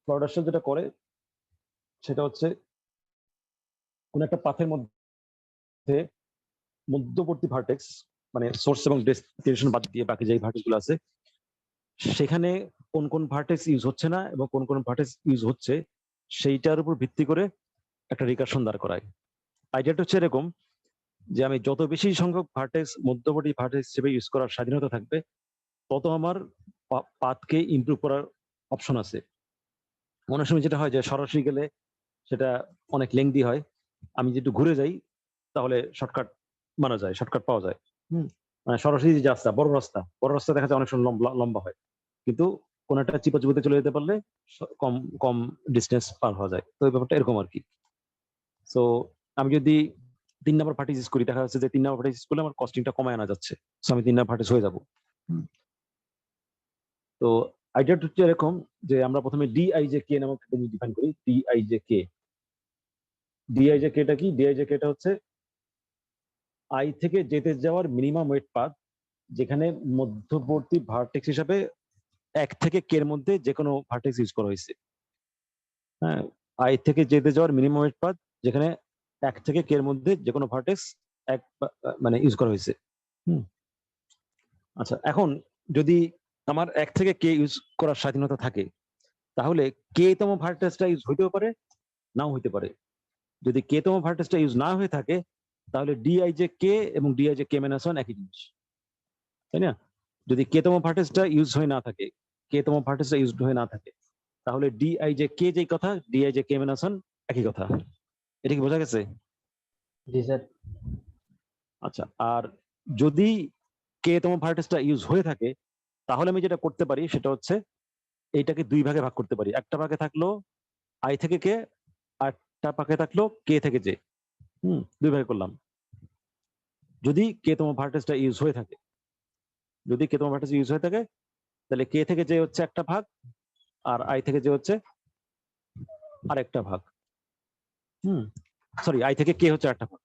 ফ্লডার্সার যেটা করে সেটা হচ্ছে কোন একটা পাথের মধ্যে মধ্যবর্তী ভার্টেক্স মানে সোর্স এবং ডেস্টিনেশন বাদ দিয়ে বাকি যে ভার্টেক্স গুলো আছে সেখানে কোন কোন ভার্টেক্স ইউজ হচ্ছে না এবং কোন কোন ভার্টেক্স ইউজ হচ্ছে সেইটার উপর ভিত্তি করে একটা রিকারশন দাঁড় করায়। আইডিয়াটা হচ্ছে এরকম যে আমি যত বেশি সংখ্যক ভার্টেক্স মধ্যবর্তী ভার্টেক্স হিসেবে ইউজ করার স্বাধীনতা থাকবে তত আমার পাথকে ইমপ্রুভ করার অপশন আছে। অনেক সময় যেটা হয় যে সরাসরি গেলে সেটা অনেক লেংদি হয়, আমি যদি একটু ঘুরে যাই তাহলে শর্টকাট মানা যায়, শর্টকাট পাওয়া যায়। মানে সরাসরি যে রাস্তা বড় রাস্তা দেখা যায় অনেক সময় লম্বা লম্বা হয়, কিন্তু কোন একটা চিপা চিপাতে চলে যেতে পারলে কম কম ডিস্টেন্স পার হওয়া যায়। তো এই ব্যাপারটা এরকম আর কি। সো আমি যদি 3 নাম্বার ভার্টেক্স ইউজ করি, দেখা যাচ্ছে যে 3 নাম্বার ভার্টেক্স ইউজ করলে আমার কস্টিংটা কমায় আনা যাচ্ছে, সো আমি 3 নাম্বার ভার্টেক্স হয়ে যাব। তো আইডিয়াটা হচ্ছে এরকম যে আমরা প্রথমে ডিআইজে নামক একটা জিনিস ডিফাইন করি। ডিআইজে টা কি? ডিআইজে টা হচ্ছে আই থেকে যেতে যাওয়ার মিনিমাম ওয়েট পাথ, যেখানে মধ্যবর্তী ভার্টেক্স হিসাবে 1 থেকে কে এর মধ্যে যে কোনো ভার্টেক্স ইউজ করা হয়েছে। হ্যাঁ, আই থেকে যেতে যাওয়ার মিনিমাম ওয়েট পাথ যেখানে 1 থেকে কে এর মধ্যে যে কোনো ভার্টেক্স এক মানে ইউজ করা হয়েছে। আচ্ছা, এখন যদি আমার 1 থেকে কে ইউজ করার স্বাধীনতা থাকে তাহলে কে তম ভার্টেক্সটা ইউজ হইতেও পারে, নাও হইতে পারে। যদি কে তম ভার্টেক্সটা ইউজ না হয়ে থাকে তাহলে ডিআইজে কে এবং ডিআইজে কে মাইনাস 1 একই জিনিস, তাই না? যদি কে তম ভার্টেক্সটা ইউজ হয়ে না থাকে, কে তম ভার্টেক্সটা ইউজ হয়ে না থাকে তাহলে ডিআইজে কে যেই কথা, ডিআইজে কে মাইনাস 1 একই কথা। এটা কি বোঝা গেছে? জি স্যার। আচ্ছা, আর যদি কে তম ভার্টেক্সটা ইউজ হয়ে থাকে তাহলে আমি যেটা করতে পারি সেটা হচ্ছে এইটাকে 2 ভাগে ভাগ করতে পারি। একটা ভাগে থাকলো আই থেকে কে, আরেকটা ভাগে থাকলো কে থেকে জে। 2 ভাগে করলাম। যদি কে তম ভার্টেক্সটা ইউজ হয়ে থাকে, যদি কে তম ভার্টেক্স ইউজ হয়ে থাকে তাহলে কে থেকে জে হচ্ছে একটা ভাগ আর আই থেকে জে হচ্ছে আরেকটা ভাগ। সরি, আই থেকে কে হচ্ছে একটা ভাগ,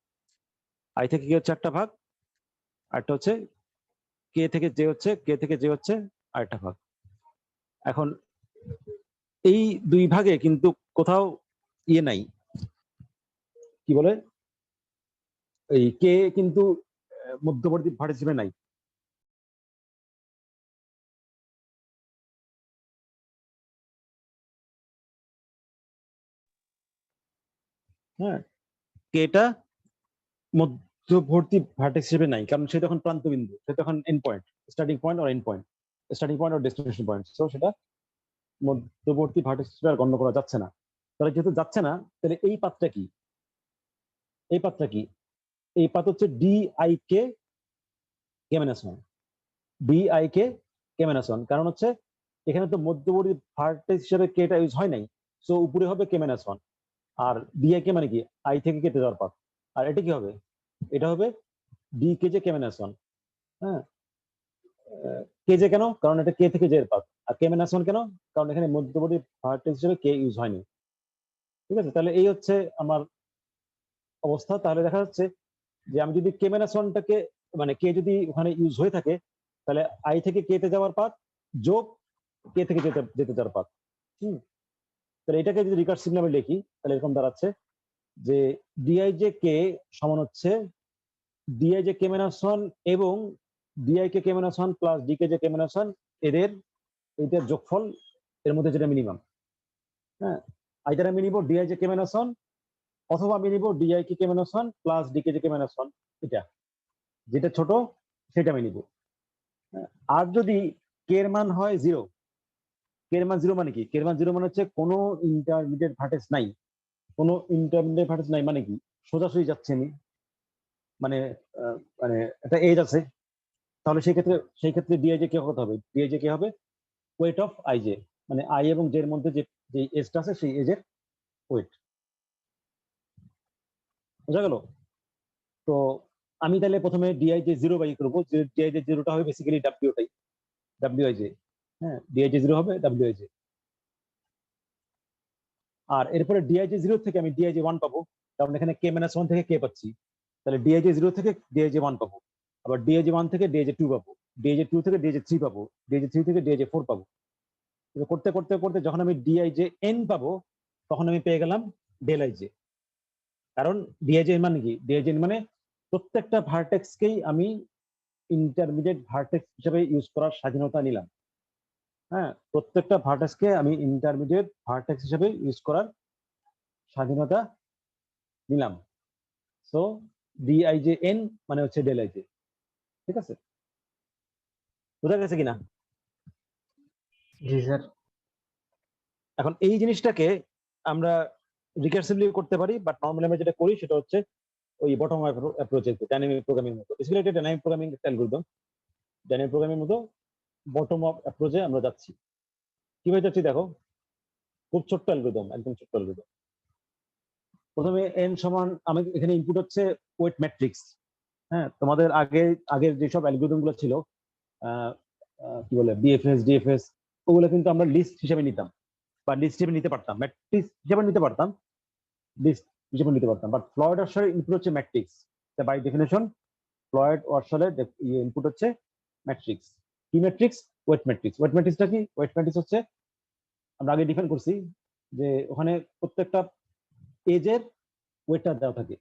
আই থেকে কে হচ্ছে একটা ভাগ, আরেকটা হচ্ছে কে থেকে জে হচ্ছে আরেকটা ভাগ। এখন এই 2 ভাগে কিন্তু কোথাও ইয়ে নাই, কি বলে, এই কে কিন্তু মধ্যবর্তী ভার্টেক্স হিসেবে নাই। হ্যাঁ, কেটা মধ্যবর্তী ভার্টেক্স হিসেবে নাই, কারণ সে তখন প্রান্ত বিন্দু, সে তখন end point, starting point or end point, starting point or destination point. So সেটা মধ্যবর্তী ভার্টেক্স হিসেবে আর গণ্য করা যাচ্ছে না। তাহলে যেহেতু যাচ্ছে না, তাহলে এই পাথটা কি? এই পাথটা কি? এই পাথ হচ্ছে ডিআইকে কে মাইনাস 1, ডিআইকে কে মাইনাস 1। কারণ হচ্ছে এখানে তো মধ্যবর্তী ভার্টেক্স হিসেবে কেটা ইউজ হয় নাই, সো উপরে হবে কে মাইনাস 1। আর ডিআইকে মানে কি? আই থেকে কেটে যাওয়ার পাথ। আর এটা কি হবে? এটা হবে ডি কেজে কে মাইনাস 1। হ্যাঁ, কেজে কেন? কারণ এটা কে থেকে জে এর পাথ। আর কে মাইনাস 1 কেন? কারণ এখানে মধ্যবর্তী ভার্টেক্স হিসেবে কে ইউজ হয়নি। ঠিক আছে, তাহলে এই হচ্ছে আমার অবস্থা। তাহলে দেখা যাচ্ছে যে আমি যদি কে মাইনাস 1টাকে মানে কে যদি ওখানে ইউজ হয়ে থাকে তাহলে আই থেকে কে তে যাওয়ার পাথ যোগ কে থেকে যেতে যাওয়ার পাথ। তাহলে এটাকে যদি রিকার্সিভ নামে লিখি তাহলে এরকম দাঁড়াচ্ছে যে ডিআইজে কে সমান হচ্ছে ডিআইজে কে মাইনাস 1 এবং ডিআইকে কে মাইনাস 1 প্লাস ডিকে যে কে মাইনাস 1 এদের এইটার যোগফল, এর মধ্যে যেটা মিনিমাম। হ্যাঁ, আইদার আমি নিব ডিআইজে কে মাইনাস 1 অথবা আমি নিব ডিআইকে কে মাইনাস 1 প্লাস ডিকে যে কে মাইনাস 1, এটা যেটা ছোট সেটা আমি নিব। আর যদি কে এর মান হয় 0, কে এর মান 0 মানে কি? কে এর মান 0 মানে হচ্ছে কোনো ইন্টারমিডিয়েট ভার্টেক্স নাই, কোনো ইন্টারমিডিয়েট ভার্টেক্স নাই মানে কি? সোজাসুজি যাচ্ছে আমি, মানে মানে একটা এজ আছে, তাহলে সেই ক্ষেত্রে ডিআইজে কে কত হবে? ডিআইজে কে হবে ওয়েট অফ আইজে, মানে আই এবং জে এর মধ্যে যে এজটা আছে সেই এজের ওয়েট। বোঝা গেল? তো আমি তাহলে প্রথমে ডিআইজে 0 বাই করবো, যে ডিআইজে 0টা হবে বেসিক্যালি ডাব্লিউটাই, ডাব্লিউআইজে। হ্যাঁ, ডিআইজে 0 হবে ডাব্লিউআইজে। আর এরপরে ডিআইজে 0 থেকে আমি ডিআইজে 1 পাবো, কারণ এখানে কে মাইনাস 1 থেকে কে পাচ্ছি। তাহলে ডিআইজে 0 থেকে ডিআইজে 1 পাবো, আবার ডিআইজে 1 থেকে ডিআইজে 2 পাবো, ডিআইজে 2 থেকে ডিআইজে 3 পাবো, ডিআইজে 3 থেকে ডিআইজে 4 পাবো। করতে করতে করতে যখন আমি ডিআই জে এন পাবো তখন আমি পেয়ে গেলাম ডেল আই জে। কারণ ডিআই জে মানে কি, ডিআই জে মানে প্রত্যেকটা ভার্টেক্সকেই আমি ইন্টারমিডিয়েট ভার্টেক্স হিসেবে ইউজ করার স্বাধীনতা নিলাম। হ্যাঁ, প্রত্যেকটা ভার্টেক্সকে আমি ইন্টারমিডিয়েট ভার্টেক্স হিসেবে ইউজ করার স্বাধীনতা নিলাম। সো ডিআই জে এন মানে হচ্ছে ডেল আই জে। ঠিক আছে, বোঝা গেছে কিনা? জি স্যার। এখন এই জিনিসটাকে আমরা রিকার্সিভলি করতে পারি, বাট নর্মালি আমরা যেটা করি সেটা হচ্ছে ওই বটম আপ অ্যাপ্রোচে, ডাইনামিক প্রোগ্রামিং মতো। বেসিক্যালি এটা dynamic programming algorithm. Dynamic programming মতো বটম আপ অ্যাপ্রোচে আমরা যাচ্ছি। কিভাবে যাচ্ছি দেখো, খুব ছোট্ট অ্যালগরিদম, একদম ছোট্ট অ্যালগরিদম। প্রথমে এন সমান, আমি এখানে ইনপুট হচ্ছে ওয়েট ম্যাট্রিক্স। হ্যাঁ, তোমাদের আগের যেসব অ্যালগরিদম গুলো ছিল, কি বলে বিএফএস ডিএফএস, ওগুলো কিন্তু আমরা লিস্ট হিসেবে নিতাম, বা লিস্ট হিসেবে নিতে পারতাম, ম্যাট্রিক্স হিসেবে নিতে পারতাম, লিস্ট হিসেবে নিতে পারতাম। বাট ফ্লয়েড ওয়ার্সারের ইনপুট হচ্ছে ম্যাট্রিক্স। বাই ডেফিনেশন ফ্লয়েড ওয়ার্সারের ইনপুট হচ্ছে ম্যাট্রিক্স। কি ম্যাট্রিক্স? Weight matrix. ওয়েট ম্যাট্রিক্সটা কি? ওয়েট ম্যাট্রিক্স হচ্ছে, আমরা আগে ডিফাইন করছি যে ওখানে প্রত্যেকটা এজের ওয়েটটা দেওয়া থাকে।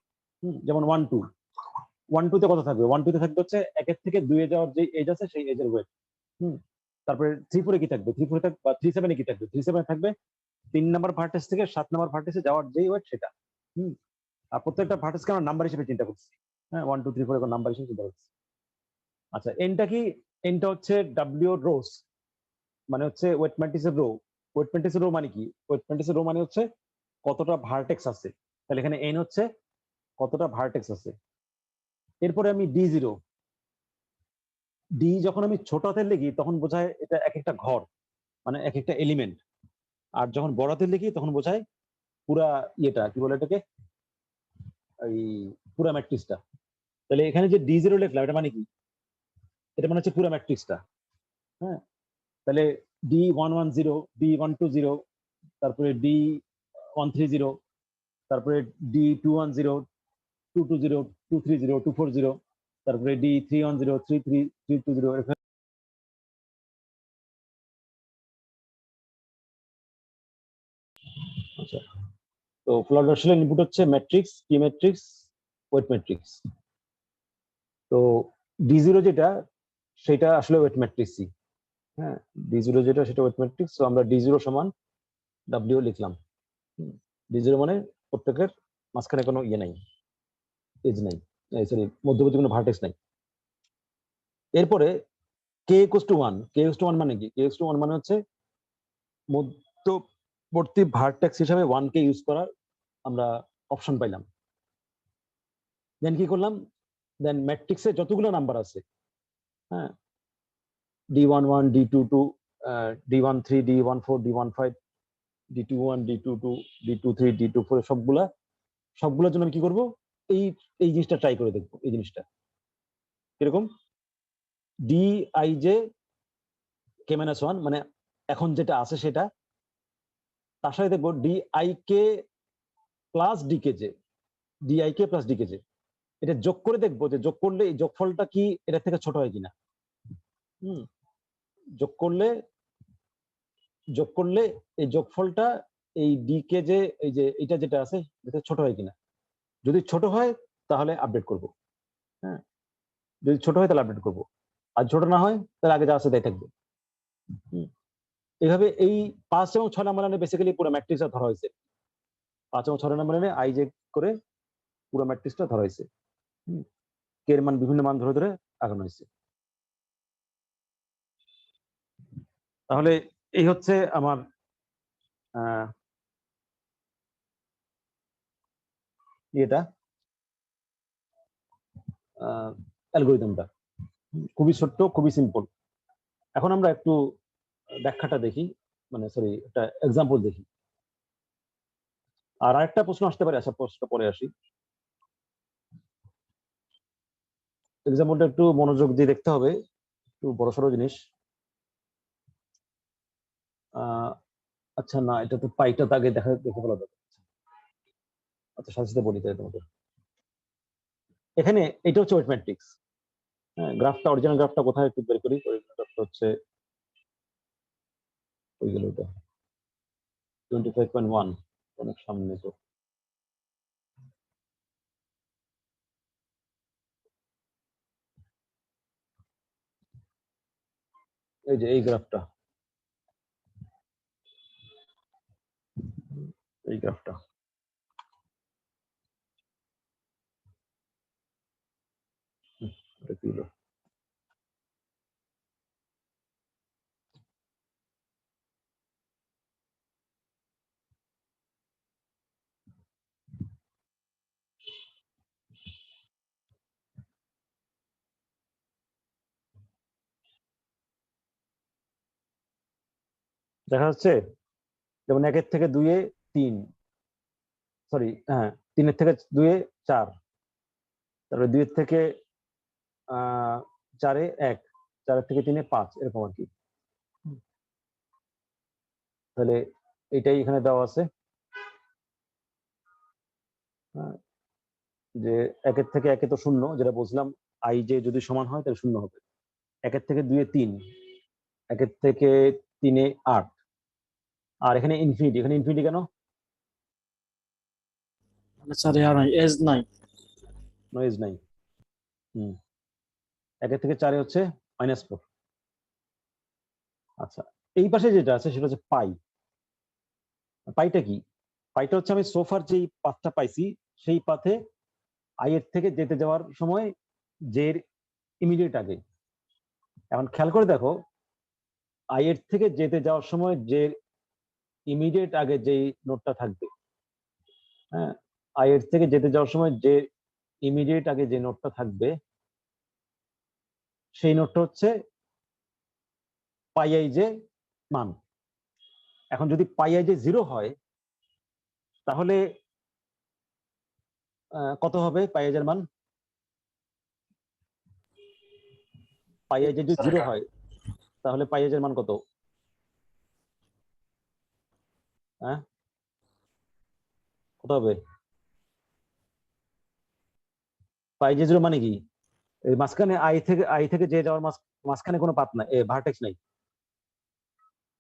যেমন 1 2, 1 2 তে কত থাকবে? 1 2 তে থাকবে হচ্ছে 1 থেকে 2 এ যাওয়ার যে এজ আছে সেই এজের ওয়েট। তারপরে 3 4 এ কি থাকবে? 3 4 থাকবে, বা 3 7 এ কি থাকবে? 3 7 এ থাকবে 3 নাম্বার ভার্টেক্স থেকে 7 নাম্বার ভার্টেক্সে যাওয়ার যেই ওয়েট সেটা। আর প্রত্যেকটা ভার্টেক্সকে আমরা নাম্বার হিসেবে চিন্তা করছি। হ্যাঁ, 1 2 3 4 এরকম নাম্বার হিসেবে চিন্তা করছি। আচ্ছা, এনটা কি? এনটা হচ্ছে ডাব্লিউ রোস, মানে হচ্ছে ওয়েট ম্যাট্রিক্সের রো। ওয়েট ম্যাট্রিক্সের রো মানে কি? ওয়েট ম্যাট্রিক্সের রো মানে হচ্ছে কতটা ভার্টেক্স আছে। তাহলে এখানে এন হচ্ছে কতটা ভার্টেক্স আছে। এরপরে আমি ডি জিরো, ডি যখন আমি ছোট হাতে লিখি তখন বোঝায় এটা এক একটা ঘর, মানে এক একটা এলিমেন্ট। আর যখন বড় হাতে লিখি তখন বোঝায় পুরা ইয়েটা, কি বলে এটাকে, এই পুরা ম্যাট্রিক্সটা। তাহলে এখানে যে ডি জিরো লিখলাম এটা মানে কি? এটা মানে হচ্ছে পুরা ম্যাট্রিক্সটা। হ্যাঁ, তাহলে D110, D120, তারপরে D130, তারপরে D210, 220, 230, 240, তারপরে D310, 320। আচ্ছা, তো ফ্লড আসলে ইনপুট হচ্ছে ম্যাট্রিক্স, কি ম্যাট্রিক্স? Weight matrix. তো D0 যেটা, সেটা আসলে ওয়েট ম্যাট্রিক্সই। হ্যাঁ, D0 যেটা সেটা ওয়েট ম্যাট্রিক্স। তো আমরা D0 সমান W লিখলাম। D0 মানে প্রত্যেকের মাঝখানে কোনো ইয়ে নাই, এজ নাই, সরি মধ্যবর্তী কোনো ভার্টেক্স নাই। এরপরে K equals to 1, K equals to 1 মানে কি? কে ইকুয়ালস টু 1 মানে হচ্ছে মধ্যবর্তী ভার্টেক্স হিসাবে 1 কে ইউজ করার আমরা অপশন পাইলাম। দেন কি করলাম? দেন ম্যাট্রিক্সে যতগুলো নাম্বার আছে, হ্যাঁ, D11, D22, D13, D14, D15, D21, D22, D23, D24, সবগুলোর জন্য আমি কি করব? এই এই জিনিসটা ট্রাই করে দেখবো। এই জিনিসটা কিরকম? DIJ K-1 মানে এখন যেটা আছে সেটা, তার সাথে দেখবো DIK প্লাস ডিকেজে, DIK প্লাস ডিকেজে। এটা যোগ করে দেখবো যে যোগ করলে এই যোগফলটা কি এটা থেকে ছোট হয় কিনা। যোগ করলে এই যোগফলটা এই ডিকে যে এই যে এটা যেটা আছে এটা ছোট হয় কিনা। যদি ছোট হয় তাহলে আপডেট করব। হ্যাঁ, যদি ছোট হয় তাহলে আপডেট করব, আর ছোট না হয় তাহলে আগে যা আছে তাই থাকবে। এইভাবে এই 5 এবং 6 নাম্বার লাইনে বেসিক্যালি পুরো ম্যাট্রিক্সটা ধরা হয়েছে। 5 এবং 6 নাম্বার লাইনে আইজে করে পুরো ম্যাট্রিক্সটা ধরা হয়েছে। কে এর মান বিভিন্ন মান ধরে ধরে আগানো হয়েছে। তাহলে এই হচ্ছে আমার এটা অ্যালগরিদমটা খুবই ছোট্ট, খুবই সিম্পল। এখন আমরা একটু ব্যাখ্যাটা দেখি, মানে সরি একটা এক্সাম্পল দেখি। আর আরেকটা প্রশ্ন আসতে পারে, আচ্ছা প্রশ্নটা পরে আসি। এক্সাম্পলটা একটু মনোযোগ দিয়ে দেখতে হবে, একটু বড়সড় জিনিস। আচ্ছা, না এটা তো পাইটা আগে দেখে ফেলা যাবে। আচ্ছা, সাথে সাথে বলি তাই তোমাদের। এখানে এটা হচ্ছে ওয়েট ম্যাট্রিক্স। হ্যাঁ, গ্রাফটা, অরিজিনাল গ্রাফটা কোথায় একটু বের করি। অরিজিনাল গ্রাফটা হচ্ছে ওই গেল ওটা 25.1 অনেক সামনে তো। এই যে এই গ্রাফটা, এই গ্রাফটা এটা কি হলো? দেখা যাচ্ছে যেমন 1 থেকে 2 3, সরি হ্যাঁ 3 থেকে 2 4, তারপরে 2 থেকে 4 1, 4 থেকে 3 5, এরকম আর কি। তাহলে এটাই এখানে দেওয়া আছে যে 1 থেকে 1 তো 0, যেটা বলছিলাম আই যে যদি সমান হয় তাহলে 0 হবে। 1 থেকে 2 3, 1 থেকে 3 8, আর এখানে ইনফিনিটি। এখানে ইনফিনিটি কেন? স্যার আর নাই, এজ নাই। নয়েজ নাই। 1 থেকে 4 হচ্ছে -4। আচ্ছা, এই পাশে যেটা আছে সেটা হচ্ছে পাই। পাইটা কি? পাইটা হচ্ছে আমি সোফার যেই পাথটা পাইছি সেই পাথে আই এর থেকে যেতে যাওয়ার সময় যে ইমিডিয়েট আগে। এখন খেয়াল করে দেখো, আই এর থেকে যেতে যাওয়ার সময় যে ইমিডিয়েট আগে যেই নোটটা থাকবে, হ্যাঁ, আই এর থেকে যেতে যাওয়ার সময় যে ইমিডিয়েট আগে যে নোটটা থাকবে সেই নোটটা হচ্ছে পাই আই যে মান। এখন যদি পাই আই যে 0 হয় তাহলে কত হবে পাই আই এর মান? পাই আই যে যদি 0 হয় তাহলে পাই আই এর মান কত? হ্যাঁ, কত হবে? পাই যে 0 মানে কি? এই মাঝখানে আই থেকে যে যাওয়ার মাঝখানে কোনো পাথ নাই, ভার্টেক্স নাই।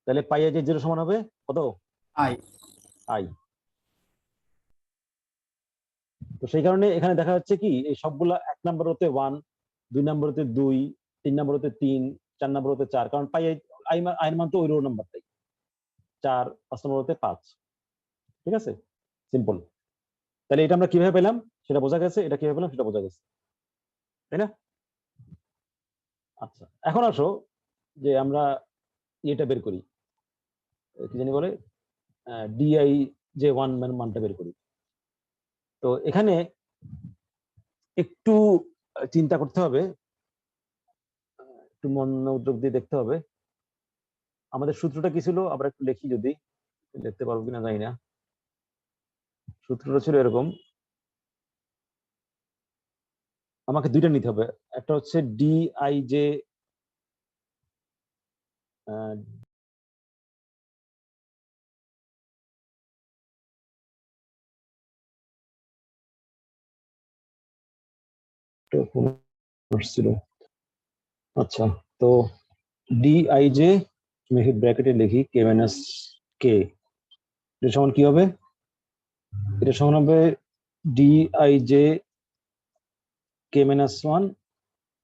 তাহলে পাই আই যে 0 সমান হবে কত? আই। আই। তো সেই কারণে এখানে দেখা যাচ্ছে কি এই সবগুলা 1 নাম্বার হতে 1, 2 নাম্বার হতে 2, 3 নাম্বার হতে 3, 4 নাম্বার হতে 4, কারণ পাই আইয়ের মান তো ওই রো নাম্বারটাই 4, 5 নাম্বার হতে 5। ঠিক আছে, সিম্পল। তাহলে এটা আমরা কিভাবে পেলাম সেটা বোঝা গেছে, এটা কিভাবে পেলাম সেটা বোঝা গেছে, তাই না? আচ্ছা, এখন আসো যে আমরা এটা বের করি, কি জানি বলে, ডিআই যে 1 মানটা বের করি। তো এখানে একটু চিন্তা করতে হবে, একটু মনোযোগ দিয়ে দেখতে হবে। আমাদের সূত্রটা কি ছিল আমরা একটু লিখি, যদি লিখতে পারবো কিনা জানি না। সূত্রটা ছিল এরকম, আমাকে দুইটা নিতে হবে। একটা হচ্ছে ডিআই যে ছিল। আচ্ছা, তো ডিআই যে ব্র্যাকেটে লিখি কে মাইনাস কে, এটা সমান কি হবে? এটা সমান হবে ডিআই যে কে মাইনাস 1,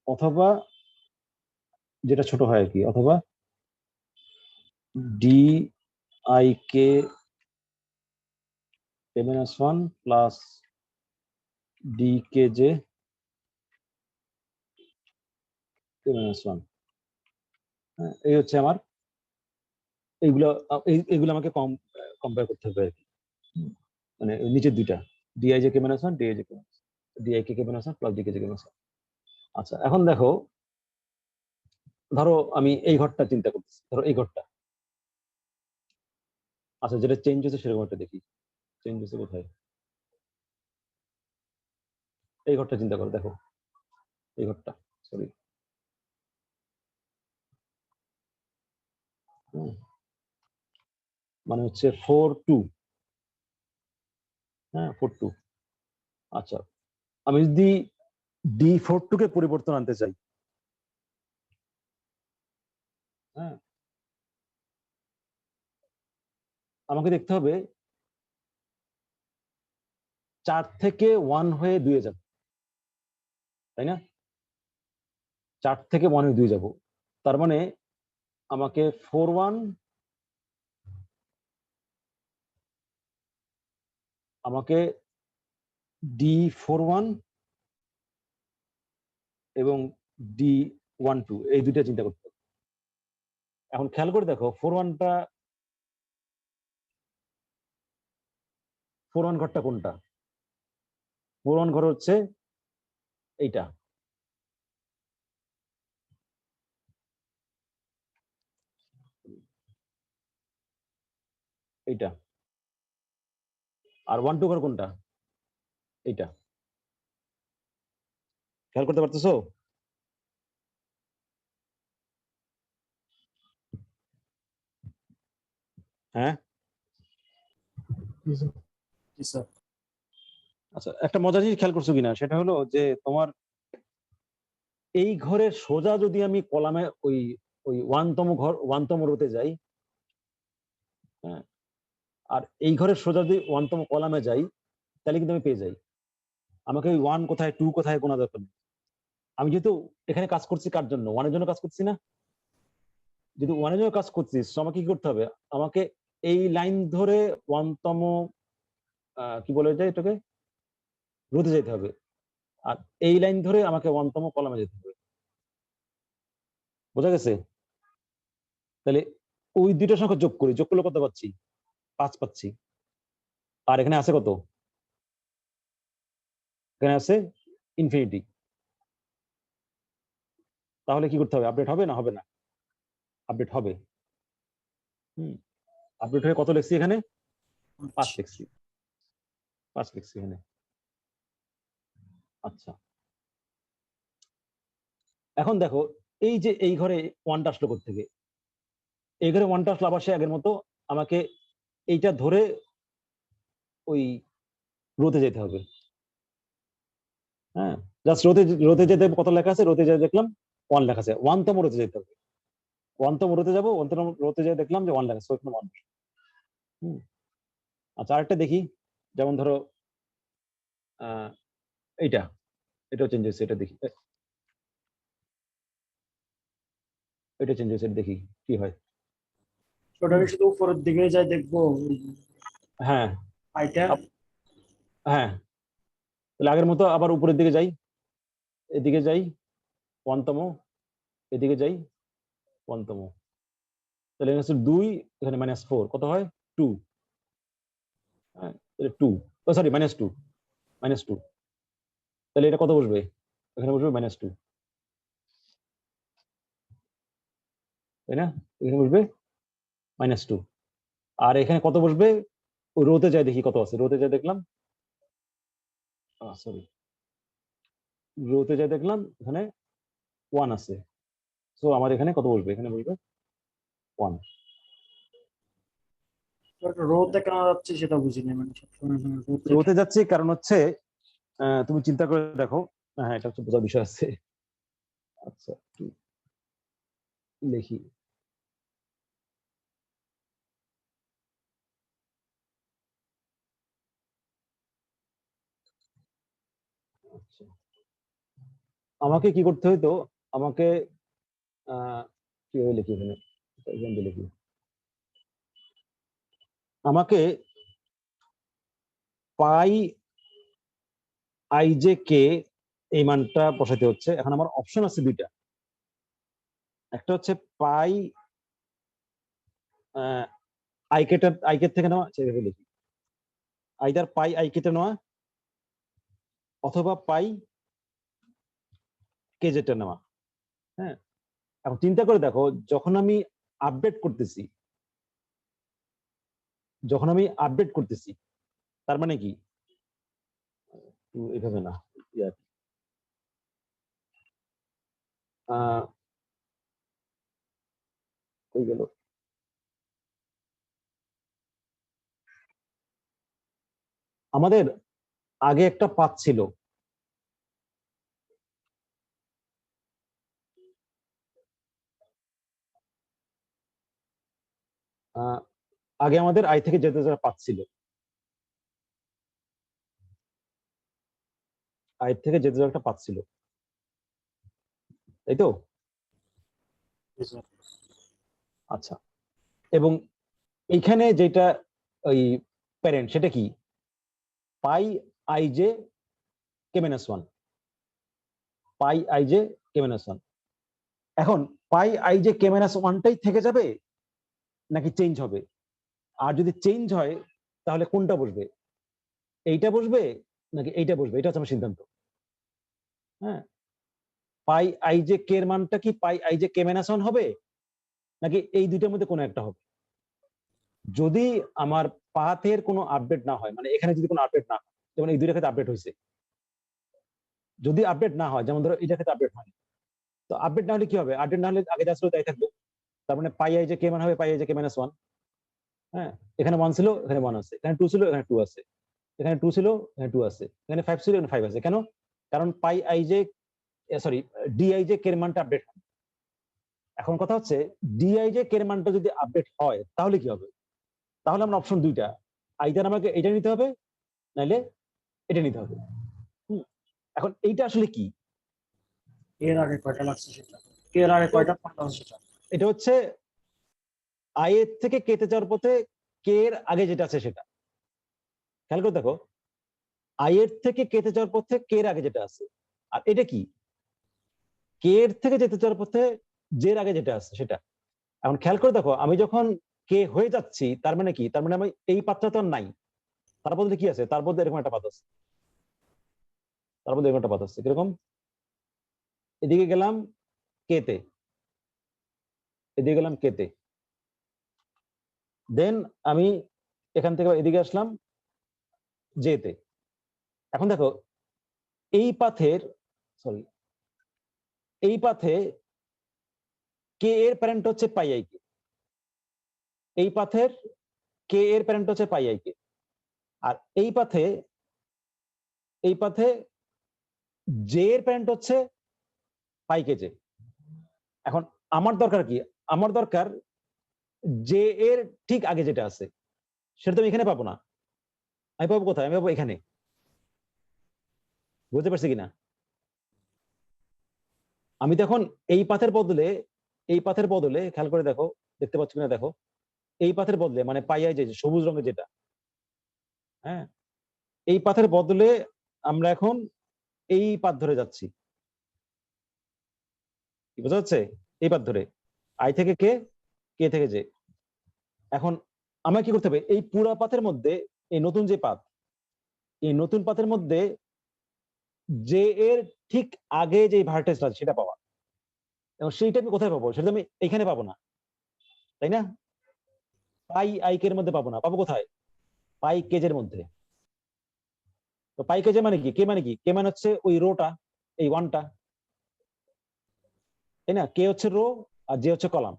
অথবা যেটা ছোট হয় আর কি, অথবা D I K minus 1 plus D K J minus 1। এই হচ্ছে আমার, এইগুলো এইগুলো আমাকে কম্পেয়ার করতে হবে আর কি। মানে নিচের দুইটা DI J K minus 1, DI J K minus, DI K minus 1 plus D K J K minus 1। আচ্ছা, এখন দেখো, ধরো আমি এই ঘরটা চিন্তা করতেছি, ধরো এই ঘরটা। আচ্ছা, যেটা চেঞ্জ হচ্ছে সেরকম একটা দেখি, চেঞ্জ হচ্ছে কোথায়। এই ঘরটা চিন্তা করো, দেখো এই ঘরটা, সরি, মানে হচ্ছে 4 2, হ্যাঁ 4 2। আচ্ছা, আমি যদি D42 কে পরিবর্তন আনতে চাই, হ্যাঁ, আমাকে দেখতে হবে 4 থেকে 1 হয়ে 2 এ যাব, তাই না? 4 থেকে 1 হয়ে 2 যাব, তার মানে আমাকে 4 1 আমাকে D41 এবং D12 এই দুইটা চিন্তা করতে হবে। এখন খেয়াল করে দেখো 4 1 ঘরটা কোনটা? 4 1 ঘর হচ্ছে এইটা, এইটা। আর 1 2 ঘর কোনটা? এইটা। খেয়াল করতে পারতেছো? হ্যাঁ, জি স্যার। আচ্ছা একটা মজার জিনিস খেয়াল করছো কিনা, সেটা হলো যে তোমার এই ঘরের সোজা যদি আমি কলামে ওই ওই 1তম রোতে যাই, হ্যাঁ, আর এই ঘরের সোজা যদি 1তম কলামে যাই, তাহলে কিন্তু আমি পেয়ে যাই। আমাকে ওই 1 কোথায় 2 কোথায় গোনা দরকার নেই। আমি যেহেতু এখানে কাজ করছি কার জন্য? 1 এর জন্য কাজ করছি না? যদি 1 এর জন্য কাজ করছি, তো আমাকে কি করতে হবে? আমাকে এই লাইন ধরে 1তম কি বলে যায় এটাকে, রোতে যেতে হবে। আর এই লাইন ধরে আমাকে 1তম কলামে যেতে হবে। বোঝা গেছে? তাহলে ওই দুইটা সংখ্যা যোগ করি, যোগ করলে কত পাচ্ছি? 5 পাচ্ছি। আর এখানে আছে কত? এখানে আছে ইনফিনিটি। তাহলে কি করতে হবে? আপডেট হবে না হবে না? আপডেট হবে। আপডেট হয়ে কত লিখছি এখানে? 5 লিখছি, 5 লিখছি এখানে। আচ্ছা, এখন দেখো এই যে এই ঘরে 1টা আসলো থেকে, এই ঘরে 1টা আসলো আবার সে আগের মতো আমাকে এইটা ধরে ওই রোতে যেতে হবে। হ্যাঁ, জাস্ট রোতে যেতে কত লেখা আছে? রোতে যেতে দেখলাম 1 লেখা আছে। 1তম রোতে যেতে হবে। 1তম রোতে যাবো, 1তম রোতে যেতে দেখলাম যে 1 লেখা আছে, ওইখানে 1। আচ্ছা আরেকটা দেখি, যেমন ধরো আহ এইটা, এটাও চেঞ্জ হয়েছে, এটা দেখি, এটা চেঞ্জ হয়েছে, এটা দেখি কি হয়। ওটা আমি শুধু উপরের দিকে যাই দেখবো হ্যাঁ, আইটা। হ্যাঁ, তাহলে আগের মতো আবার উপরের দিকে যাই, এদিকে যাই 1তম, এদিকে যাই 1তম, তাহলে এখানে হচ্ছে 2, এখানে -4, কত হয়? 2। হ্যাঁ, তাহলে 2, ও সরি -2, -2। তাহলে এটা কত বসবে? এখানে বসবে -2, তাই না? এখানে বসবে -2। আর এখানে কত বসবে? ওই রোতে যাই দেখি কত আছে, রোতে যাই দেখলাম, সরি, রোতে যাই দেখলাম এখানে 1 আছে। সো আমার এখানে কত বসবে? এখানে বসবে 1। রোদ কেন যাচ্ছে সেটা বুঝিনি, মানে সবসময় রোদ রোতে যাচ্ছে কারণ হচ্ছে তুমি চিন্তা করে দেখো, হ্যাঁ এটা হচ্ছে বোঝার বিষয় আছে। আচ্ছা একটু লিখি। আচ্ছা, আমাকে কি করতে হইতো? আমাকে কিভাবে লিখি এখানে, এখান দিয়ে লিখি। আমাকে পাই আই জে কে এই মানটা বসাতে হচ্ছে। এখন আমার অপশন আছে দুইটা, একটা হচ্ছে পাই আইকের থেকে নেওয়া, সেভাবে লিখি, আইদার পাই আইকেতে নেওয়া অথবা পাই কেজেটা নেওয়া। হ্যাঁ, এখন চিন্তা করে দেখো, যখন আমি আপডেট করতেছি, যখন আমি আপডেট করতেছি, তার মানে কি? এভাবে না, ইয়ার, কই গেল? আমাদের আগে একটা পাথ ছিল, আগে আমাদের আই থেকে যেতে যেতে পাথ ছিল, আই থেকে যেতে যেতে একটা পাথ ছিল, তাই তো? জি স্যার। আচ্ছা, এবং এইখানে যেটা ওই প্যারেন্ট সেটা কি? Pi I J K minus one, pi I J K minus one. এখন pi I J K minus ওয়ানটাই থেকে যাবে নাকি চেঞ্জ হবে? আর যদি চেঞ্জ হয় তাহলে কোনটা বসবে, এইটা বসবে নাকি এইটা বসবে? এটা হচ্ছে আমার সিদ্ধান্ত। হ্যাঁ, পাই আই জে কে এর মানটা কি pi I J K minus one হবে নাকি এই দুইটার মধ্যে কোনো একটা হবে? যদি আমার পাথের কোনো আপডেট না হয়, মানে এখানে যদি কোনো আপডেট না হয়, যেমন এই দুইটা ক্ষেত্রে আপডেট হয়েছে, যদি আপডেট না হয়, যেমন ধরো এইটা ক্ষেত্রে আপডেট হয়, তো আপডেট না হলে কি হবে? আপডেট না হলে আগে যা ছিল তাই থাকবে। তার মানে পাই আই জে কে মান হবে pi I J K minus one. হ্যাঁ, এখানে ওয়ান ছিল, এখানে ওয়ান আছে, এখানে টু ছিল, এখানে টু আছে, এখানে টু ছিল, এখানে টু আছে, এখানে ফাইভ ছিল, এখানে ফাইভ আছে। কেন? কারণ pi I J sorry D I J K এর মানটা আপডেট হয়। এখন কথা হচ্ছে ডি আই জে কে এর মানটা যদি আপডেট হয় তাহলে কি হবে? তাহলে আমরা অপশন দুইটা, আইদার আমাকে এটা নিতে হবে নাইলে এটা নিতে হবে। এখন এইটা আসলে কি? এর আগে কয়টা লাগছে সেটা, এর আগে কয়টা কোনটা হচ্ছে সেটা। এটা হচ্ছে আই এর থেকে কে তে যাওয়ার পথে কে এর আগে যেটা আছে সেটা। খেয়াল করে দেখো, আই এর থেকে কে তে যাওয়ার পথে কে এর আগে যেটা আছে, আর এটা কি? কে এর থেকে যেতে যাওয়ার পথে জে এর আগে যেটা আছে সেটা। এখন খেয়াল করে দেখো, আমি যখন কে হয়ে যাচ্ছি তার মানে কি? তার মানে আমি এই পাত্রটা তো আর নাই, তার বদলে কি আছে? তার বদলে এরকম একটা পাত আছে, তার বদলে এরকম একটা পাত আছে কিরকম? এদিকে গেলাম কে তে, এদিকে গেলাম কে তে, দেন আমি এখান থেকে এদিকে আসলাম জে তে। এখন দেখো এই পাথের, সরি এই পাথে কে এর প্যারেন্ট হচ্ছে পাই আই কে, এই পাথের কে এর প্যারেন্ট হচ্ছে পাই আই কে, আর এই পাথে জে এর প্যারেন্ট হচ্ছে পাই কে জে। এখন আমার দরকার কি? আমার দরকার জে এর ঠিক আগে যেটা আছে সেটা তো আমি এখানে পাবো না, আমি পাবো কোথায়? আমি পাবো এখানে। বুঝতে পারছি কিনা? আমি তখন এই পাথের বদলে, এই পাথের বদলে খেয়াল করে দেখো, দেখতে পাচ্ছ কিনা দেখো, এই পাথের বদলে মানে পাই আই যে সবুজ রঙের যেটা, হ্যাঁ, এই পাথের বদলে আমরা এখন এই পাথ ধরে যাচ্ছি। কি বোঝা যাচ্ছে? এই পাথ ধরে আই থেকে কে, কে থেকে জে। এখন আমাকে কি করতে হবে? এই পুরা পাথের মধ্যে এই নতুন যে পাথ, এই নতুন পাথের মধ্যে জে এর ঠিক আগে যে ভার্টেক্সটা আছে সেটা পাওয়া। এবং সেইটা আমি কোথায় পাবো? সেটা আমি এখানে পাবো না, তাই না? পাই আই কে এর মধ্যে পাবো না, পাবো কোথায়? পাই কেজের মধ্যে। তো পাই কেজে মানে কি? কে মানে কি? কে মানে হচ্ছে ওই রোটা, এই ওয়ানটা, তাই না? কে হচ্ছে রো আর জে হচ্ছে কলাম।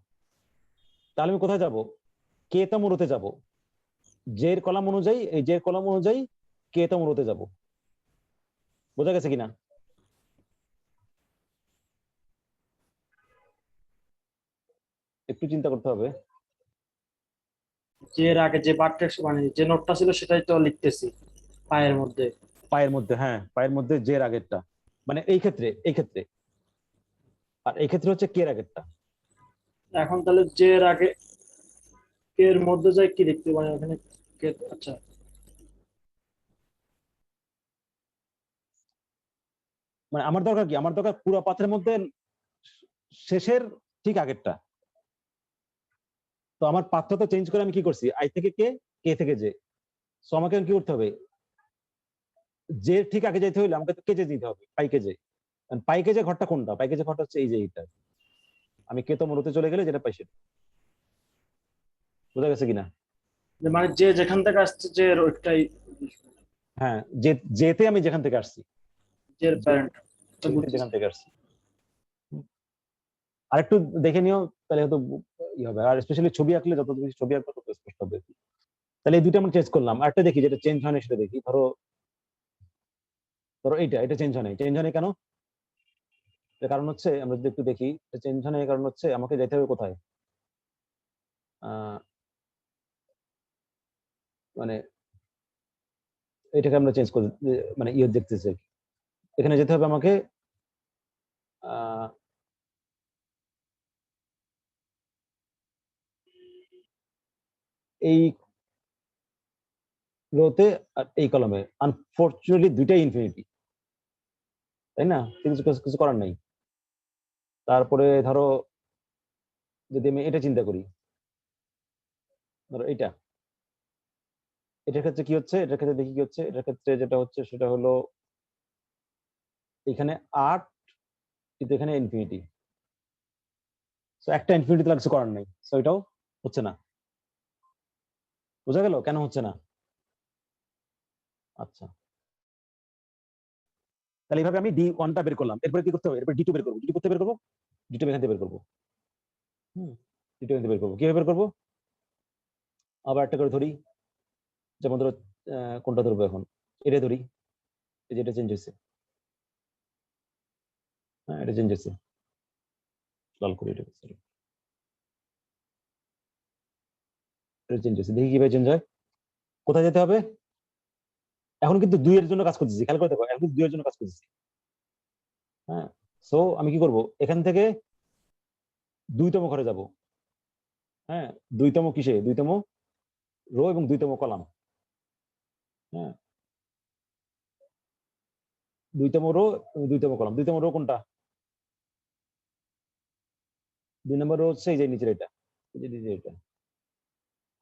তাহলে আমি কোথায় যাব? কে তম রোতে যাব, জে এর কলাম অনুযায়ী, এই জে এর কলাম অনুযায়ী কে তম রোতে যাব। বোঝা গেছে কিনা? একটু চিন্তা করতে হবে। যে এর আগে যে বারটেক্স মানে যে নোটটা ছিল সেটাই তো লিখতেছি পায়ের মধ্যে। পায়ের মধ্যে, হ্যাঁ পায়ের মধ্যে জে এর আগেরটা, মানে এই ক্ষেত্রে, এই ক্ষেত্রে, আর এই ক্ষেত্রে হচ্ছে কে এর আগেরটা। এখন তাহলে যে এর আগে এর মধ্যে যাই কি লিখতে মানে ওখানে কে, আচ্ছা মানে আমার দরকার কি? আমার দরকার পুরো পাথের মধ্যে শেষের ঠিক আগেরটা। তো আমার পাথটা তো চেঞ্জ করে আমি কি করছি? আই থেকে কে, কে থেকে জে। সো আমাকে কি করতে হবে? জে ঠিক আগে যেতে হইলে আমাকে তো কেজে দিতে হবে, পাই কেজে। পাই কেজে ঘরটা কোনটা? পাই কেজে ঘরটা হচ্ছে এই যে এইটা। আমি কে তো মরতে চলে গেলে যেটা পাই সেটা। বোঝা গেছে কিনা? যে মানে যে যেখান থেকে আসছে যে এর ওইটাই হ্যাঁ, যে যেতে আমি যেখান থেকে আসছি, যে এর প্যারেন্ট তো যেতে বুঝছি। যেখান থেকে আসছি। আরেকটু দেখে নিও, তাহলে হয়তো ই হবে। আর স্পেশালি ছবি আঁকলে যত বেশি ছবি আঁকবে তত স্পষ্ট হবে। তাহলে এই দুইটা আমরা চেঞ্জ করলাম, আরেকটা দেখি যেটা চেঞ্জ হয় না সেটা দেখি। ধরো, ধরো এটা চেঞ্জ হয় না। চেঞ্জ হয় না কেন? এর কারণ হচ্ছে, আমরা যদি একটু দেখি চেঞ্জ হয় না, এর কারণ হচ্ছে আমাকে যেতে হবে কোথায়? আহ মানে এটাকে আমরা চেঞ্জ করে মানে ইয়ে দেখতেছি আর কি। এখানে যেতে হবে আমাকে এই রোতে আর এই কলমে আনফরচুনেটলি দুইটাই ইনফিনিটি, তাই না? কিছু কিছু কিছু করার নাই। তারপরে ধরো যদি আমি এটা চিন্তা করি, ধরো এটার ক্ষেত্রে কি হচ্ছে, এটার ক্ষেত্রে দেখি কি হচ্ছে, এটার ক্ষেত্রে যেটা হচ্ছে সেটা হলো এখানে 8 কিন্তু এখানে ইনফিনিটি, সো একটা ইনফিনিটি তো কিছু করার নাই, সো এটাও হচ্ছে না। বোঝা গেল কেন হচ্ছে না? আচ্ছা, তাহলে এইভাবে আমি D1টা বের করলাম, এরপরে কি করতে হবে? এরপরে D2 বের করবো। D2 করতে বের করবো, D2 এখান থেকে বের করবো। D2 এখান থেকে বের করবো, কিভাবে বের করবো? আবার একটা করে ধরি, যেমন ধরো কোনটা ধরবো এখন, এটা ধরি, এই যে এটা চেঞ্জ হয়েছে, হ্যাঁ এটা চেঞ্জ হয়েছে, লাল করি এটা, sorry, এটা চেঞ্জ হয়েছে, দেখি কিভাবে চেঞ্জ হয়। কোথায় যেতে হবে? এখন কিন্তু 2 এর জন্য কাজ করতেছি, খেয়াল করে দেখো, এখন কিন্তু 2 এর জন্য কাজ করতেছি। হ্যাঁ, সো আমি কি করব, এখান থেকে 2তম ঘরে যাব। হ্যাঁ, 2তম কিসে? 2তম রো এবং 2তম কলাম। হ্যাঁ, 2তম রো এবং 2তম কলাম। 2তম রো কোনটা? 2 নম্বর রো হচ্ছে এই যে নিচের এটা, এই যে নিচের এটা।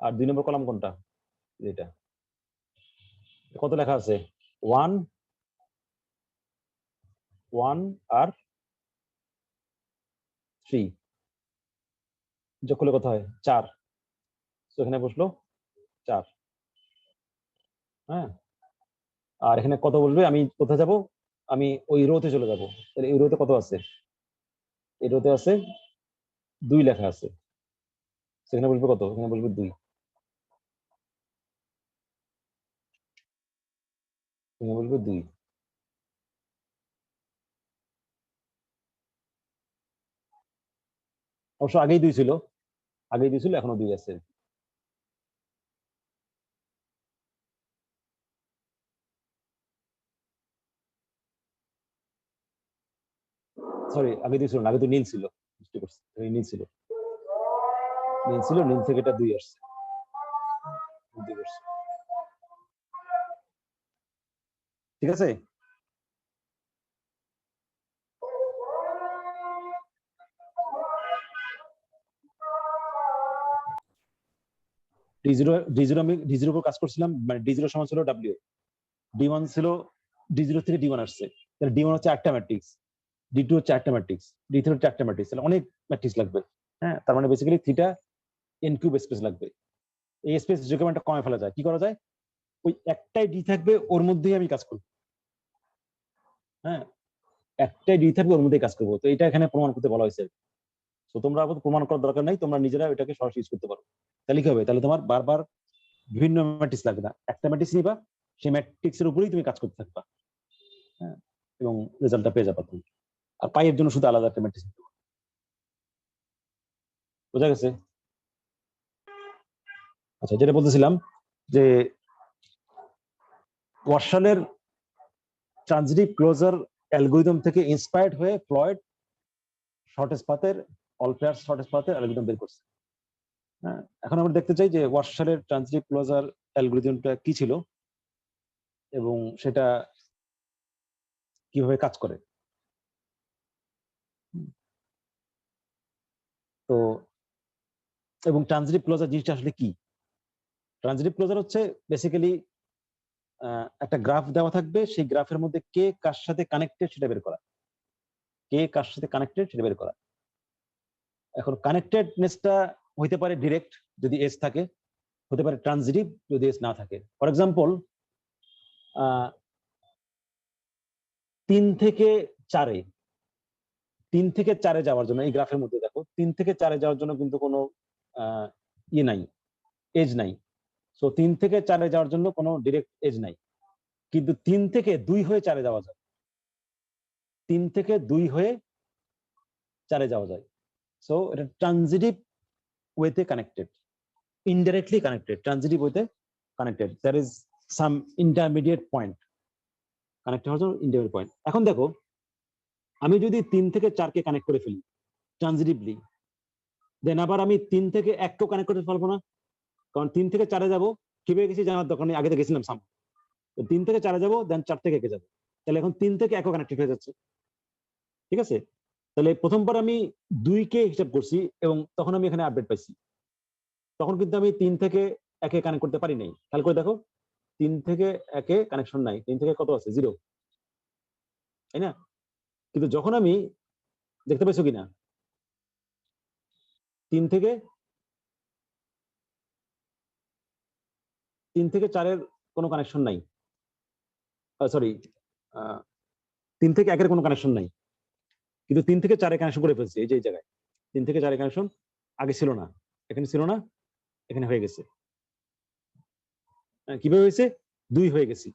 আর 2 নম্বর কলাম কোনটা? এটা। কত লেখা আছে? 1 1 আর 3 যোগ করলে কত হয়? 4। তো এখানে বসলো 4। হ্যাঁ, আর এখানে কত বসবে? আমি কোথায় যাব? আমি ওই রোতে চলে যাব। তাহলে এই রোতে কত আছে? এই রোতে আছে 2 লেখা আছে, সেখানে বসবে কত? এখানে বসবে 2, এখানে বসবে 2। অবশ্য আগেই 2 ছিল, আগেই 2 ছিল, এখনো 2 আছে। সরি, আগে 2 ছিল না, আগে তো নীল ছিল, বুঝতে পারছি, নীল ছিল, নীল ছিল, নীল থেকে এটা 2 আসছে, বুঝতে পারছি। ঠিক আছে, D0 আমি D0 উপর কাজ করছিলাম, মানে D0 সমান ছিল W, D1 ছিল, D0 থেকে D1 আসছে, তাহলে D1 হচ্ছে একটা ম্যাট্রিক্স, D2 হচ্ছে একটা ম্যাট্রিক্স, D3 হচ্ছে একটা ম্যাট্রিক্স, তাহলে অনেক ম্যাট্রিক্স লাগবে। হ্যাঁ, তার মানে basically theta n cube space লাগবে। এই স্পেস রিকোয়ারমেন্টটা কমে ফেলা যায়, কি করা যায়? ওই একটাই ডি থাকবে, ওর মধ্যেই আমি কাজ করব। হ্যাঁ, একটাই ডি থাকবে, ওর মধ্যেই কাজ করবো। তো এটা এখানে প্রমাণ করতে বলা হয়েছে। তো তোমরা আপাতত প্রমাণ করার দরকার নাই, তোমরা নিজেরা এটাকে সরাসরি ইউজ করতে পারো। তাহলে কি হবে? তাহলে তোমার বারবার বিভিন্ন ম্যাট্রিক্স লাগবে না, একটা ম্যাট্রিক্স নিবা, সেই ম্যাট্রিক্সের উপরেই তুমি কাজ করতে থাকবা। হ্যাঁ, এবং রেজাল্টটা পেয়ে যাবা তুমি। আর পাইয়ের জন্য শুধু আলাদা একটা ম্যাট্রিক্স নিতে হবে। বোঝা গেছে? আচ্ছা, যেটা বলতেছিলাম যে ওয়ার্শালের ট্রানজিটিভ ক্লোজার অ্যালগরিদম থেকে ইন্সপায়ার্ড হয়ে ফ্লয়েড শর্টেস্ট পাথের অল পেয়ার শর্টেস্ট পাথের অ্যালগরিদম বের করছে। হ্যাঁ, এখন আমরা দেখতে চাই যে ওয়ার্শালের ট্রানজিটিভ ক্লোজার অ্যালগরিদমটা কি ছিল এবং সেটা কিভাবে কাজ করে। তো এবং ট্রানজিটিভ ক্লোজার জিনিসটা আসলে কি? ট্রানজিটিভ ক্লোজার হচ্ছে বেসিক্যালি একটা গ্রাফ দেওয়া থাকবে, সেই গ্রাফের মধ্যে কে কার সাথে কানেক্টেড সেটা বের করা, কে কার সাথে কানেক্টেড সেটা বের করা। এখন কানেক্টেডনেসটা হইতে পারে ডিরেক্ট যদি এস থাকে, হতে পারে ট্রানজিটিভ যদি এস না থাকে। ফর এক্সাম্পল 3 থেকে 4-এ, 3 থেকে 4-এ যাওয়ার জন্য এই গ্রাফের মধ্যে দেখো 3 থেকে 4-এ যাওয়ার জন্য কিন্তু কোনো ইয়ে নাই, এজ নাই। সো 3 থেকে 4-এ যাওয়ার জন্য কোনো ডিরেক্ট এজ নাই, কিন্তু 3 থেকে 2 হয়ে 4-এ যাওয়া যায়, 3 থেকে 2 হয়ে 4-এ যাওয়া যায়। সো এটা ট্রানজিটিভ ওয়েতে কানেক্টেড, ইনডাইরেক্টলি কানেক্টেড, ট্রানজিটিভ ওয়েতে connected, there is some intermediate point, connected হওয়ার জন্য ইন্টারমিডিয়েট পয়েন্ট। এখন দেখো আমি যদি 3 থেকে 4 কে কানেক্ট করে ফেলি ট্রানজিটিভলি, দেন আবার আমি 3 থেকে 1 কেও কানেক্ট করতে পারবো না, কারণ 3 থেকে 4 এ যাবো কিভাবে গেছি জানার দরকার নেই, আগে তো গেছিলাম সাম। তো 3 থেকে 4 এ যাবো, দেন 4 থেকে 1 এ যাবো, তাহলে এখন 3 থেকে 1 কানেক্টেড হয়ে যাচ্ছে। ঠিক আছে, তাহলে প্রথমবার আমি 2 কে হিসাব করছি এবং তখন আমি এখানে আপডেট পাইছি, তখন কিন্তু আমি 3 থেকে 1 এ কানেক্ট করতে পারি নাই। খেয়াল করে দেখো 3 থেকে 1 এ কানেকশন নাই, 3 থেকে কত আছে 0, তাই না? কিন্তু যখন আমি, দেখতে পাইছো কিনা, 3 থেকে 4 এর কোনো কানেকশন নাই, সরি 3 থেকে 1 এর কোনো কানেকশন নাই, কিন্তু 3 থেকে 4 এ কানেকশন করে ফেলছি। এই যে এই জায়গায় 3 থেকে 4 এ কানেকশন আগে ছিল না, এখানে ছিল না, এখানে হয়ে গেছে। কিভাবে হয়েছে? 2 হয়ে গেছি।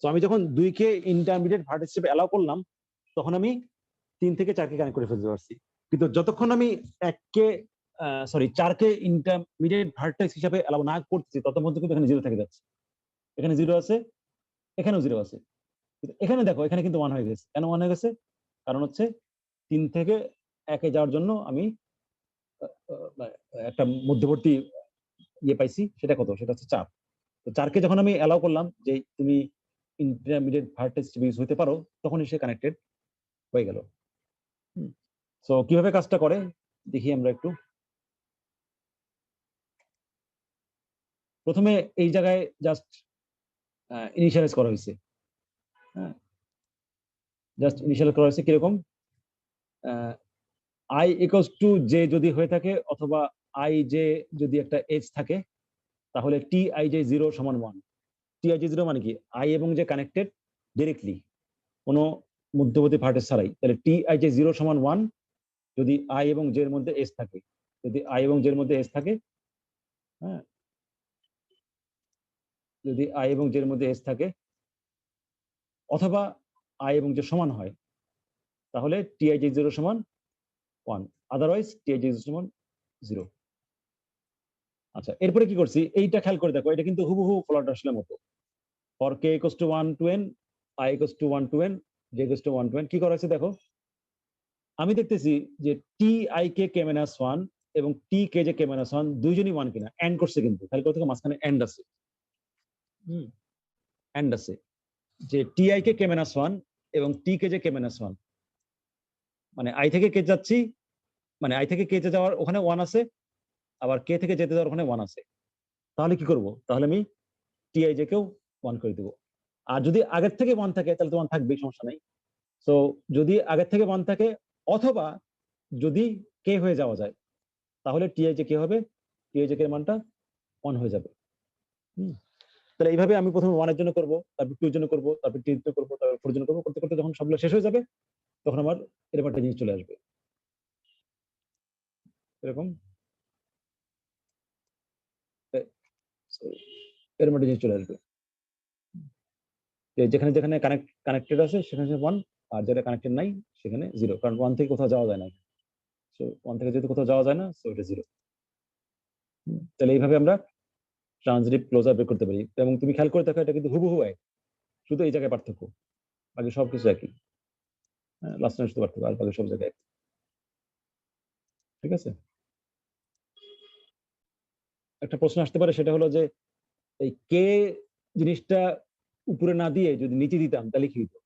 তো আমি যখন 2 কে ইন্টারমিডিয়েট ভার্টেক্স হিসেবে অ্যালাউ করলাম, তখন আমি 3 থেকে 4 কে কানেক্ট করে ফেলতে পারছি। কিন্তু যতক্ষণ আমি 4 কে ইন্টারমিডিয়েট ভার্টেক্স হিসেবে অ্যালাউ না করতেছি, ততক্ষণ কিন্তু এখানে 0 থেকে যাচ্ছে, এখানে 0 আছে, এখানেও 0 আছে। কিন্তু এখানে দেখো, এখানে কিন্তু 1 হয়ে গেছে। কেন 1 হয়ে গেছে? কারণ হচ্ছে 3 থেকে 1 এ যাওয়ার জন্য আমি একটা মধ্যবর্তী ইয়ে পাইছি, সেটা কত? সেটা হচ্ছে 4। তো 4 কে যখন আমি অ্যালাউ করলাম যে তুমি ইন্টারমিডিয়েট ভার্টেক্স ইউজ হতে পারো, তখনই সে কানেক্টেড হয়ে গেল। সো কিভাবে কাজটা করে দেখি আমরা একটু। প্রথমে এই জায়গায় জাস্ট ইনিশিয়ালাইজ করা হয়েছে, হ্যাঁ, জাস্ট ইনিশিয়াল করা হয়েছে কিরকম, i ইকুয়ালস টু জে যদি হয়ে থাকে, অথবা i জে যদি একটা এজ থাকে, তাহলে টি আই জে 0 সমান 1। টি আই জে 0 মানে কি? i এবং জে কানেক্টেড ডিরেক্টলি, কোনো মধ্যবর্তী ভার্টেক্স ছাড়াই, তাহলে টি আই জে 0 সমান 1 যদি i এবং জে এর মধ্যে এজ থাকে। যদি i এবং জে এর মধ্যে এজ থাকে, হ্যাঁ, যদি i এবং জে এর মধ্যে এজ থাকে, অথবা i এবং জে সমান হয়, তাহলে টি আই জে 0 সমান 1, আদারওয়াইজ টি আই জে সমান 0। আচ্ছা, এরপরে কি করছি এইটা খেয়াল করে দেখো, এটা কিন্তু হুবহু ফ্লোট আসলে মতো। For k equals to 1 to n, i equals to 1 to n, j equals to 1 to n, কি করা হয়েছে দেখো, আমি দেখতেছি যে T I K K minus 1 এবং টি কে জে কে মাইনাস 1 দুইজনই 1 কিনা, এন্ড করছে কিন্তু, খেয়াল করে দেখো মাঝখানে এন্ড আছে, এন্ড আছে, যে T I K K minus 1 এবং টি কে জে কে মাইনাস 1, মানে আই থেকে কে যাচ্ছি, মানে আই থেকে কে জে যাওয়ার ওখানে 1 আছে, আবার কে থেকে যেতে যাওয়ার ওখানে 1 আছে। তাহলে কি করব? তাহলে আমি টি আই জে কেও 1 করে দেবো। আর যদি আগের থেকে 1 থাকে তাহলে তো 1 থাকবেই, সমস্যা নাই। সো যদি আগের থেকে 1 থাকে, অথবা যদি কে হয়ে যাওয়া যায়, তাহলে টি আই জে কে হবে, টি আই জে কে এর মানটা 1 হয়ে যাবে। তাহলে এইভাবে আমি প্রথমে 1 এর জন্য করব, তারপর 2 এর জন্য করব, তারপর 3 এর জন্য করব, তারপর 4 এর জন্য করব, করতে করতে যখন সবগুলো শেষ হয়ে যাবে, তখন আমার এরকম একটা জিনিস চলে আসবে, এরকম এরকম একটা জিনিস চলে আসবে, যে যেখানে যেখানে কানেক্টেড আছে সেখানে 1, আর যেটা কানেক্টেড নাই সেখানে 0, কারণ 1 থেকে কোথাও যাওয়া যায় না। সো 1 থেকে যেহেতু কোথাও যাওয়া যায় না, সো এটা 0। তাহলে এইভাবে আমরা ট্রানজিটিভ ক্লোজার বের করতে পারি। এবং তুমি খেয়াল করে দেখো, এটা কিন্তু হুবহু এক, শুধু এই জায়গায় পার্থক্য, বাকি সবকিছু একই। হ্যাঁ, লাস্ট টাইম শুধু পার্থক্য, আর বাকি সব জায়গায় এক। ঠিক আছে, একটা প্রশ্ন আসতে পারে, সেটা হলো যে এই কে জিনিসটা উপরে না দিয়ে যদি নিচে দিতাম তাহলে কি হতো,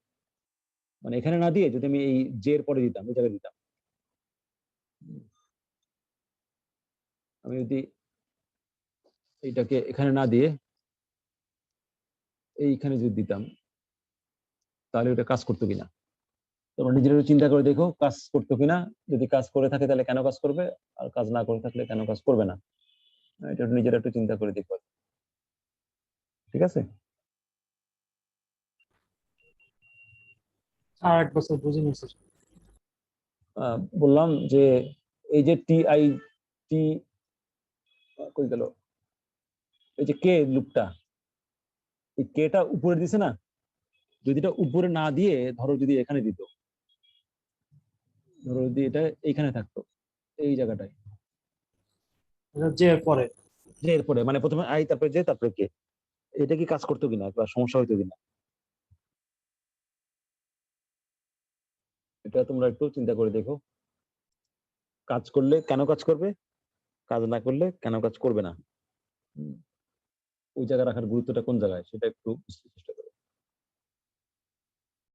মানে এখানে না দিয়ে যদি আমি এই জে এর পরে দিতাম, এই জায়গায় দিতাম, আমি যদি এইটাকে এখানে না দিয়ে এইখানে যদি দিতাম, তাহলে ওটা কাজ করতো কিনা। তোমরা নিজেরা চিন্তা করে দেখো কাজ করতো কিনা। যদি কাজ করে থাকে তাহলে কেন কাজ করবে, আর কাজ না করে থাকলে কেন কাজ করবে না, এটা নিজেরা একটু চিন্তা করে দেখো। ঠিক আছে, আর এক বছর বুঝিনি স্যার। বললাম যে এই যে টি আই টি কই গেল, এই যে কে লুপটা, এই কেটা উপরে দিছে না, যদি এটা উপরে না দিয়ে ধরো যদি এখানে দিত, ধরো যদি এটা এইখানে থাকতো, এই জায়গাটায়, যে এর পরে যে এরপরে মানে প্রথমে আই তারপরে জে তারপরে কে, এটা কি কাজ করতো কিনা বা সমস্যা হইতো কিনা, এটা তোমরা একটু চিন্তা করে দেখো। কাজ করলে কেন কাজ করবে, কাজ না করলে কেন কাজ করবে না। ওই জায়গায় রাখার গুরুত্বটা কোন জায়গায় সেটা একটু বুঝতে চেষ্টা করো।